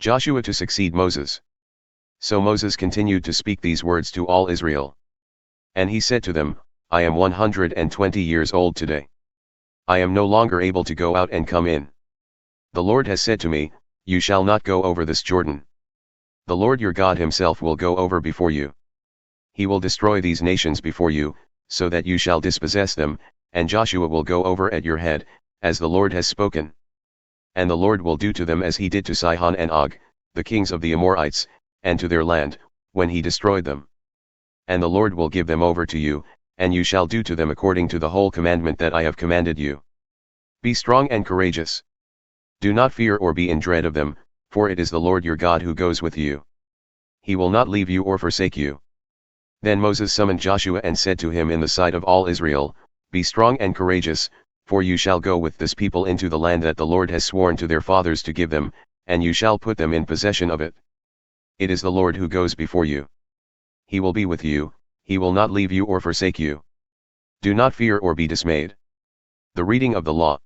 Joshua to succeed Moses. So Moses continued to speak these words to all Israel. And he said to them, I am 120 years old today. I am no longer able to go out and come in. The Lord has said to me, you shall not go over this Jordan. The Lord your God himself will go over before you. He will destroy these nations before you, so that you shall dispossess them, and Joshua will go over at your head, as the Lord has spoken. And the Lord will do to them as he did to Sihon and Og, the kings of the Amorites, and to their land, when he destroyed them. And the Lord will give them over to you, and you shall do to them according to the whole commandment that I have commanded you. Be strong and courageous. Do not fear or be in dread of them, for it is the Lord your God who goes with you. He will not leave you or forsake you. Then Moses summoned Joshua and said to him in the sight of all Israel, Be strong and courageous, for you shall go with this people into the land that the Lord has sworn to their fathers to give them, and you shall put them in possession of it. It is the Lord who goes before you. He will be with you, he will not leave you or forsake you. Do not fear or be dismayed. The reading of the law.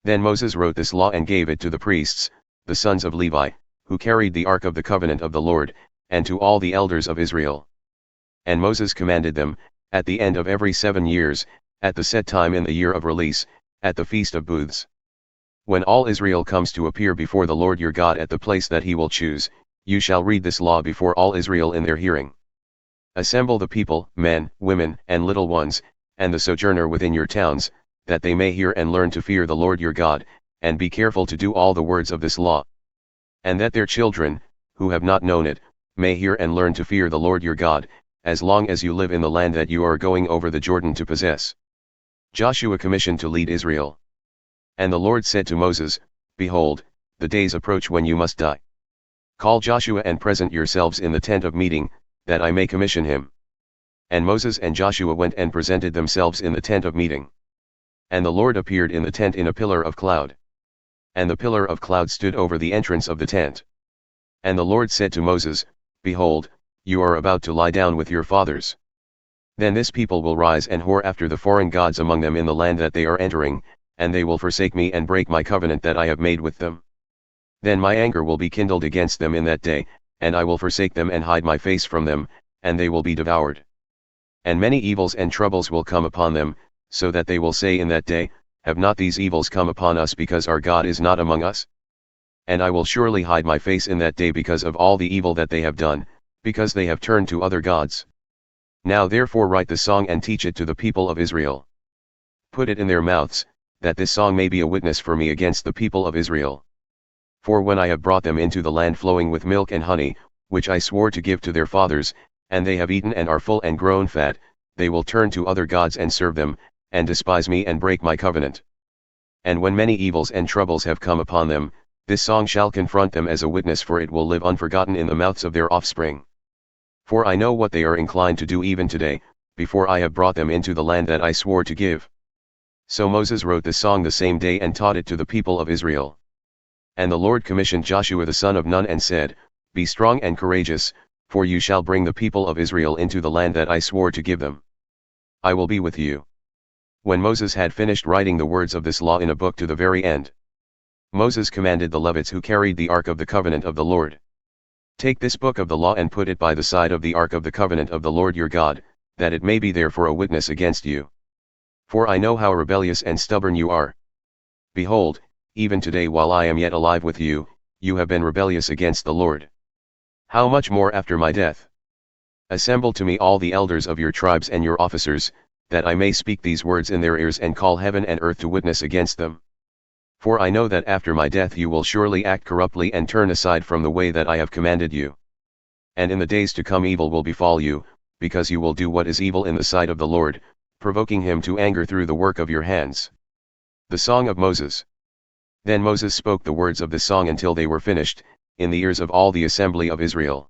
Then Moses wrote this law and gave it to the priests, the sons of Levi, who carried the ark of the covenant of the Lord, and to all the elders of Israel. And Moses commanded them, at the end of every 7 years, at the set time in the year of release, at the feast of booths. When all Israel comes to appear before the Lord your God at the place that he will choose, you shall read this law before all Israel in their hearing. Assemble the people, men, women, and little ones, and the sojourner within your towns, that they may hear and learn to fear the Lord your God, and be careful to do all the words of this law. And that their children, who have not known it, may hear and learn to fear the Lord your God, as long as you live in the land that you are going over the Jordan to possess. Joshua commissioned to lead Israel. And the Lord said to Moses, Behold, the days approach when you must die. Call Joshua and present yourselves in the tent of meeting, that I may commission him. And Moses and Joshua went and presented themselves in the tent of meeting. And the Lord appeared in the tent in a pillar of cloud. And the pillar of cloud stood over the entrance of the tent. And the Lord said to Moses, Behold, you are about to lie down with your fathers. Then this people will rise and whore after the foreign gods among them in the land that they are entering, and they will forsake me and break my covenant that I have made with them. Then my anger will be kindled against them in that day, and I will forsake them and hide my face from them, and they will be devoured. And many evils and troubles will come upon them, so that they will say in that day, Have not these evils come upon us because our God is not among us? And I will surely hide my face in that day because of all the evil that they have done, because they have turned to other gods. Now therefore write the song and teach it to the people of Israel. Put it in their mouths, that this song may be a witness for me against the people of Israel. For when I have brought them into the land flowing with milk and honey, which I swore to give to their fathers, and they have eaten and are full and grown fat, they will turn to other gods and serve them, and despise me and break my covenant. And when many evils and troubles have come upon them, this song shall confront them as a witness, for it will live unforgotten in the mouths of their offspring. For I know what they are inclined to do even today, before I have brought them into the land that I swore to give. So Moses wrote the song the same day and taught it to the people of Israel. And the Lord commissioned Joshua the son of Nun and said, Be strong and courageous, for you shall bring the people of Israel into the land that I swore to give them. I will be with you. When Moses had finished writing the words of this law in a book to the very end, Moses commanded the Levites who carried the ark of the covenant of the Lord, Take this book of the law and put it by the side of the ark of the covenant of the Lord your God, that it may be there for a witness against you. For I know how rebellious and stubborn you are. Behold, even today while I am yet alive with you, you have been rebellious against the Lord. How much more after my death? Assemble to me all the elders of your tribes and your officers, that I may speak these words in their ears and call heaven and earth to witness against them. For I know that after my death you will surely act corruptly and turn aside from the way that I have commanded you. And in the days to come evil will befall you, because you will do what is evil in the sight of the Lord, provoking him to anger through the work of your hands. The Song of Moses. Then Moses spoke the words of the song until they were finished, in the ears of all the assembly of Israel.